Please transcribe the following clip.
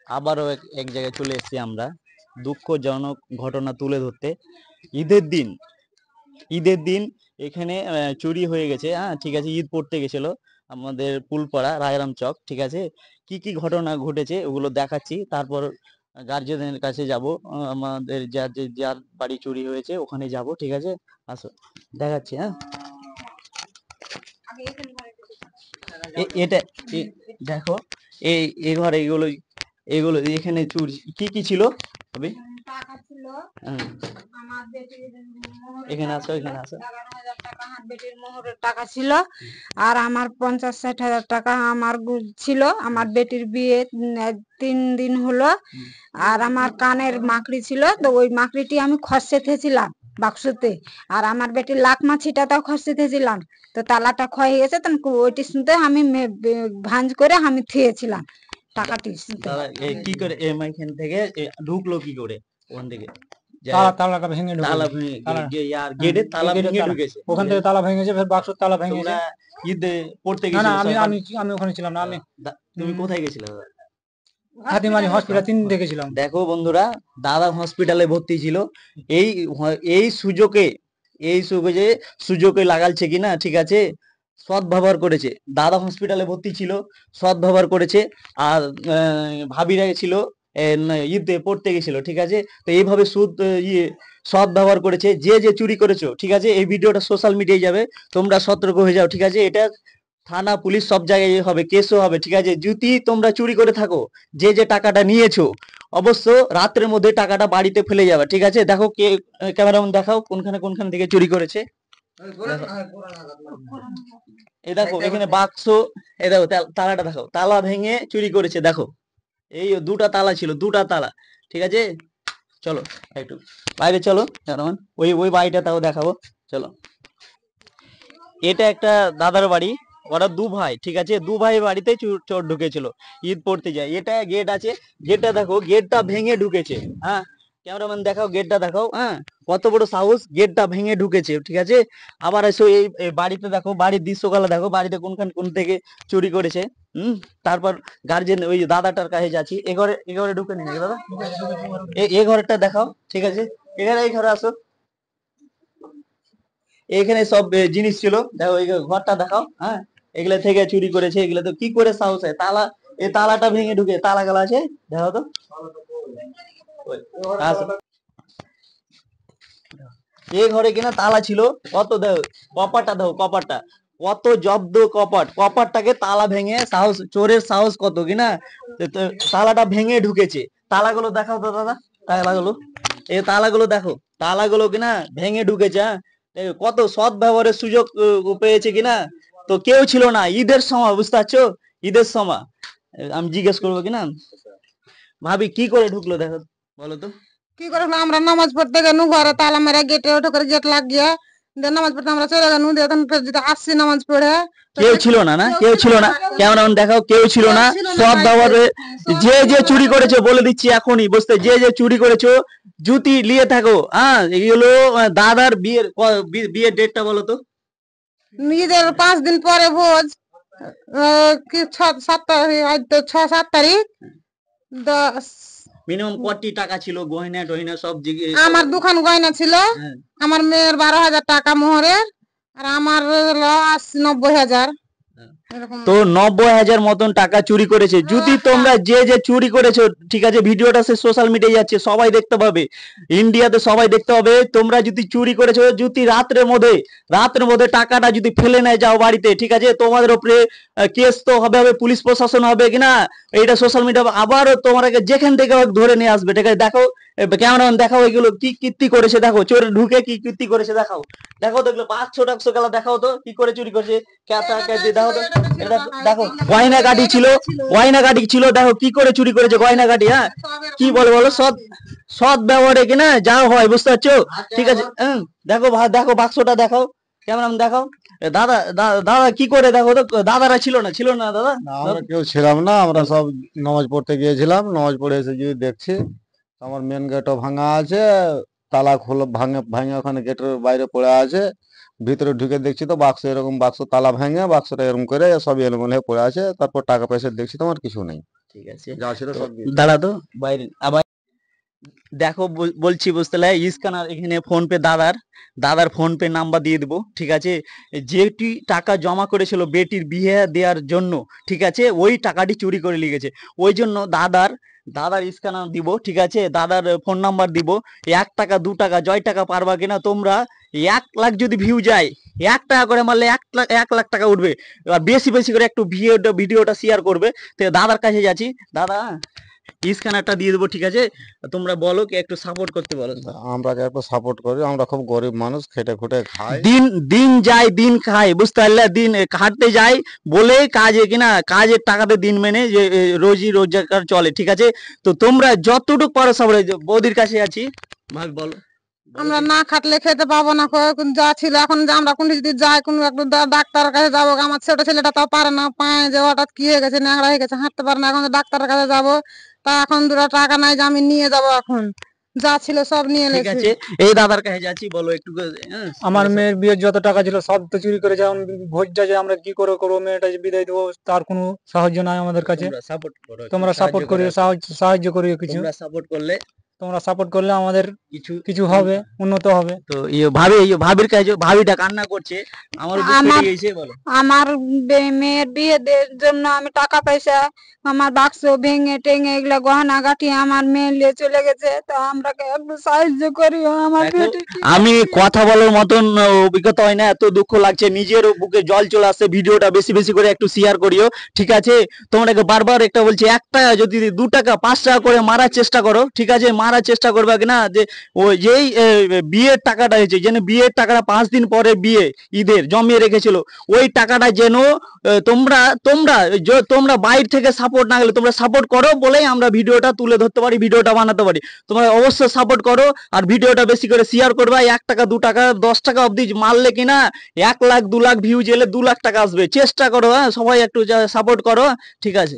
আবারও এক এক জায়গায় চলে এসেছি আমরা দুঃখজনক ঘটনা তুলে ধরতে। ঈদের দিন ঈদের দিন এখানে চুরি হয়ে গেছে। হ্যাঁ, ঠিক আছে, ঈদ পড়তে গেছিল আমাদের ফুলপাড়া রায়রাম চক। ঠিক আছে, কি কি ঘটনা ঘটেছে ওগুলো দেখাচ্ছি, তারপর গার্জেনের কাছে যাব, আমাদের যার যার বাড়ি চুরি হয়েছে ওখানে যাব। ঠিক আছে, আসো দেখাচ্ছি। হ্যাঁ, এটা দেখো, এই এ ঘরে এগুলো এগুলো এখানে চুরি কি কি ছিল হবে। টাকা ছিল, আমার বেটির এখানে আসো, এখানে আসো। 11,000 টাকা আমার বেটির মোহরের টাকা ছিল, আর আমার 50-60 হাজার টাকা আমার ছিল। আমার বেটির বিয়ে 3 দিন হলো, আর আমার কানের মাকড়ি ছিল, তো ওই মাকড়িটি আমি খসে থেছিলাম বাক্সতে। আর আমার বেটির লাখ মাছিটাও খসে থেছিলাম, তো তালাটা ক্ষয় হয়ে গেছে, তখন ওইটি শুনতে আমি ভাঁজ করে আমি থিয়েছিলাম টাকাটি। কি করে এখান থেকে ঢুকলো কি করে ওখান থেকে? তালাটা ভেঙে তালা গেটে তালা ভেঙে ঢুকেছে, ওখান থেকে তালা ভেঙেছে, ফের বাক্সর তালা ভেঙেছে। ঈদে পড়তে না গেছিল? না, আমি ওখানে ছিলাম না। আমি তুমি কোথায় গেছিলে? হাতিমারি হসপিটাল 3 দিন দেখেছিলাম। দেখো বন্ধুরা, দাদা হসপিটালে ভর্তি ছিল। এই এই সুযোগে সুযোগে লাগালছে কিনা, ঠিক আছে, সৎ ব্যবহার করেছে। দাদা হসপিটালে ভর্তি ছিল, সৎ ব্যবহার করেছে। আর ভাবিরা ছিল ঈদে পড়তে গেছিল। ঠিক আছে, তো এইভাবে সৎ ব্যবহার করেছে। যে চুরি করেছো, ঠিক আছে, এই ভিডিওটা সোশ্যাল মিডিয়ায় যাবে, তোমরা সতর্ক হয়ে যাও। ঠিক আছে, এটা থানা পুলিশ সব জায়গায় হবে, কেসও হবে। ঠিক আছে, যদি তোমরা চুরি করে থাকো, যে টাকাটা নিয়েছো, অবশ্য রাত্রের মধ্যে টাকাটা বাড়িতে ফেলে যাবে। ঠিক আছে, দেখো কে, ক্যামেরাম্যান দেখাও কোনখান থেকে চুরি করেছে। এই দেখো এখানে বাক্স, এই দেখো তালাটা দেখো, তালা ভেঙে চুরি করেছে। দেখো এই দুটা তালা ছিল, দুটা তালা। ঠিক আছে, চলো একটু বাইরে চলো ক্যামেরাম্যান, ওই ওই বাড়িটা তাও দেখাবো, চলো। এটা একটা দাদার বাড়ি, ওরা দু ভাই। ঠিক আছে, দু ভাই বাড়িতে চোর ঢুকেছিল, ঈদ পড়তে যায়। এটা গেট আছে, গেটটা দেখো, গেটটা ভেঙে ঢুকেছে। হ্যাঁ, ক্যামেরাম্যান দেখাও, গেটটা দেখাও। হ্যাঁ, কত বড় সাহস, গেটটা ভেঙে ঢুকেছে। ঠিক আছে, আবার এসো এই বাড়িতে দেখো, বাড়ির দৃশ্যকলা দেখো, বাড়িতে কোন থেকে চুরি করেছে। তারপর গার্জেন ওই দাদাটার কাছে যাচ্ছি। এ ঘরে ঢুকে নি নাকি দাদা? এ ঘরটা দেখাও। ঠিক আছে, এই ঘরে আসো। এখানে সব জিনিস ছিল, দেখো এই ঘরটা দেখাও। হ্যাঁ, এগুলা থেকে চুরি করেছে। এগুলা তো কি করে সাহস হয়? এই তালাটা ভেঙে ঢুকে, তালা গালা আছে, দেখো তো। এই ঘরে কিনা তালা ছিল, কত দেখো, কপাটটা দেখো, কপাটটা কত জব্দ, কপাটটাকে তালা ভেঙে, সাহস, চোরের সাহস কত কিনা, তালাটা ভেঙে ঢুকেছে। তালাগুলো দেখাও তো দাদা, তালাগুলো, এই তালাগুলো দেখো, তালাগুলো কিনা ভেঙে ঢুকেছে। হ্যাঁ, কত সৎ ব্যবহারের সুযোগ পেয়েছে কিনা। তো কেউ ছিল না ঈদের সময়, বুঝতে পারছো, ঈদের সময়। আমি জিজ্ঞেস করবো কিনা, ভাবি কি করে ঢুকলো, দেখো বলো তো। কি করে আমরা নামাজ পড়তে গেলু, ঘরে তালা মেরে গেটে ওঠে করে গেট লাগিয়ে নামাজ পড়তে আমরা চলে গেলু। যদি আসছি নামাজ পড়ে, কেউ ছিল না, না কেউ ছিল না, কেমন দেখাও, কেউ ছিল না। সব ব্যবহারে যে চুরি করেছে বলে দিচ্ছি এখনই, বুঝতে, যে চুরি করেছো জুতি নিয়ে থাকো। হ্যাঁ, এগুলো দাদার বিয়ের ডেটটা বলো তো। নিজের 5 দিন পরে ভোজ, কি 6-7 তারিখ, আজ তো 6-7 তারিখ। মিনিমাম কত টাকা ছিল, গয়না টয়না সব আমার দুখান গয়না ছিল। আমার মেয়ের 12,000 টাকা মোহরের, আর আমার 80-90,000। তো 90,000 মতন টাকা চুরি করেছে। যদি তোমরা যে চুরি করেছো, ঠিক আছে, ভিডিওটা সে সোশ্যাল মিডিয়ায় যাচ্ছে, সবাই দেখতে পাবে, ইন্ডিয়াতে সবাই দেখতে পাবে। তোমরা যদি চুরি করেছো, যদি রাত্রের মধ্যে টাকাটা যদি ফেলে নেয় যাও বাড়িতে, ঠিক আছে, তোমাদের উপরে কেস তো হবে, পুলিশ প্রশাসন হবে কিনা, এইটা সোশ্যাল মিডিয়া আবারও তোমাকে যেখান থেকে ধরে নিয়ে আসবে। ঠিক আছে, দেখো ক্যামেরাম্যান দেখাও এগুলো কি কীর্তি করেছে, দেখো চোর ঢুকে কি কীর্তি করেছে, দেখাও দেখলো 500-100 গেলা, দেখাও তো কি করে চুরি করেছে। দেখো তো, দেখো গয়না গাড়ি ছিল, দেখো কি করে চুরি করেছে গয়না গাড়ি। হ্যাঁ, কি বলো, সৎ ব্যবহারে কিনা যা হয়, বুঝতে পারছো। ঠিক আছে, দেখো দেখো বাক্সটা দেখাও, ক্যামেরাম্যান দেখাও। দাদা দাদা কি করে, দেখো তো, দাদারা ছিল না দাদা? আমরা কেউ ছিলাম না, আমরা সব নামাজ পড়তে গিয়েছিলাম। নামাজ পড়ে এসে যদি দেখছি আমার মেন গেটও ভাঙা আছে, তালা ভাঙে ওখানে গেটের বাইরে পড়ে আছে। ভিতরে ঢুকে দেখছি তো বাক্স, এরকম বাক্স তালা ভেঙে বাক্সটা এরকম করে সব এলোমেলো হয়ে পড়ে আছে। তারপর টাকা পয়সা দেখছি তোমার কিছু নেই। ঠিক আছে, যা ছিল তো সব দিয়ে দাঁড়া তো বাইরে আবার দেখো বলছি বুঝতে লাগে স্ক্যানার এখানে ফোন পে দাদার ফোন পে নাম্বার দিয়ে দেবো, ঠিক আছে। যেটি টাকা জমা করেছিল বেটির বিয়ে দেওয়ার জন্য, ঠিক আছে, ওই টাকাটি চুরি করে নিয়ে গেছে। ওই জন্য দাদার স্ক্যানার দিব, ঠিক আছে, দাদার ফোন নাম্বার দিব। 1 টাকা 2 টাকা জয় টাকা পারবা কিনা তোমরা? 1 লাখ যদি ভিউ যায়, 1 টাকা করে মারলে 1 লাখ টাকা উঠবে। এবার বেশি বেশি করে একটু ভিডিওটা শেয়ার করবে। তো দাদার কাছে যাচ্ছি, দাদা স্ক্যানারটা দিয়ে দেবো, ঠিক আছে। তোমরা বলো কে একটু সাপোর্ট করতে বলো। আমরা একটু সাপোর্ট করি, আমরা খুব গরিব মানুষ, খেটে খুটে খাই। দিন দিন যায় দিন খায়, বুঝতে পারলে, দিন খাটতে যায় বলে কাজে কিনা কাজের টাকাতে দিন মেনে যে রোজি রোজগার চলে, ঠিক আছে। তো তোমরা যতটুকু পারো সাপোর্ট, বৌদির কাছে আছি, ভাবি বলো। আমরা না খাটলে খেতে পাবো না, যা ছিল এখন যে আমরা কোন যদি যাই কোনো একটু ডাক্তারের কাছে যাবো, আমার ছোট ছেলেটা তাও পারে না, পায়ে যে হঠাৎ কি হয়ে গেছে, ন্যাংরা হয়ে গেছে, হাঁটতে পারে না, এখন ডাক্তারের কাছে যাবো, তা এখন 2 টাকা নাই যে আমি নিয়ে যাবো, এখন যা ছিল সব নিয়ে ঠিক এলেছি। আছে, এই দাদার কাছে যাচ্ছি, বলো একটু হ্যাঁ, আমার মেয়ের বিয়ের যত টাকা ছিল সব তো চুরি করে, যেমন ভোজটা যে আমরা কি করে করবো, মেয়েটা যে বিদায় দেবো, তার কোনো সাহায্য নাই আমাদের কাছে। তোমরা সাপোর্ট করো, তোমরা সাপোর্ট করিও, সাহায্য করিও কিছু। তোমরা সাপোর্ট করলে তোমরা সাপোর্ট করলে আমাদের কিছু কিছু হবে, উন্নত হবে। তো ভাবির কাছে, ভাবিটা কান্না করছে, আমার গেছে, বলো। আমার মেয়ের বিয়ে দেওয়ার জন্য আমি টাকা পয়সা, আমার বাক্স ভেঙে টেঙে এগুলা গহনা গাঠি আমার মেয়ে নিয়ে চলে গেছে, তো আমরা একটু সাহায্য করিও আমার দেখো, বেটি। আমি কথা বলার মতন অভিজ্ঞতা হয় না, এত দুঃখ লাগছে, নিজের বুকে জল চলে আসছে। ভিডিওটা বেশি বেশি করে একটু শেয়ার করিও, ঠিক আছে। তোমাকে বারবার একটা বলছি, 1 টাকা যদি 2 টাকা 5 টাকা করে মারার চেষ্টা করো, ঠিক আছে, মারার চেষ্টা করবে কিনা, যে ওই যেই বিয়ের টাকাটা হয়েছে, যেন বিয়ের টাকাটা 5 দিন পরে বিয়ে ঈদের জমিয়ে রেখেছিল, ওই টাকাটা যেন তোমরা বাইরে থেকে সাপোর্ট না গেলে, তোমরা সাপোর্ট করো বলেই আমরা ভিডিওটা তুলে ধরতে পারি, ভিডিওটা বানাতে পারি। তোমরা অবশ্যই সাপোর্ট করো, আর ভিডিওটা বেশি করে শেয়ার করবা। 1 টাকা 2 টাকা 10 টাকা অবধি মারলে কিনা 1 লাখ 2 লাখ ভিউ এলে 2 লাখ টাকা আসবে। চেষ্টা করো, হ্যাঁ, সবাই একটু সাপোর্ট করো, ঠিক আছে।